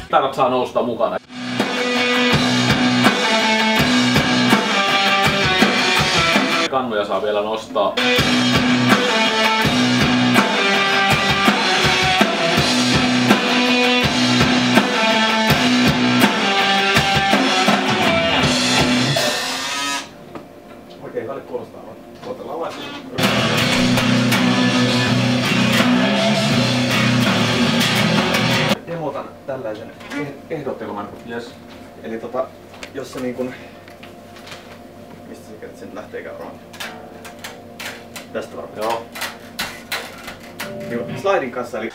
Tarot saa nousta mukana. Kannuja saa vielä nostaa. Oikein kalle kuulostaa vaan. Otellaan vaan. Demotan tällaisen ehdottelman. Yes. Eli jos se niin kun... Mistä sä kerrot sen lähteekään varmaan? Tästä varmaan. Joo. Niin slidin kanssa eli...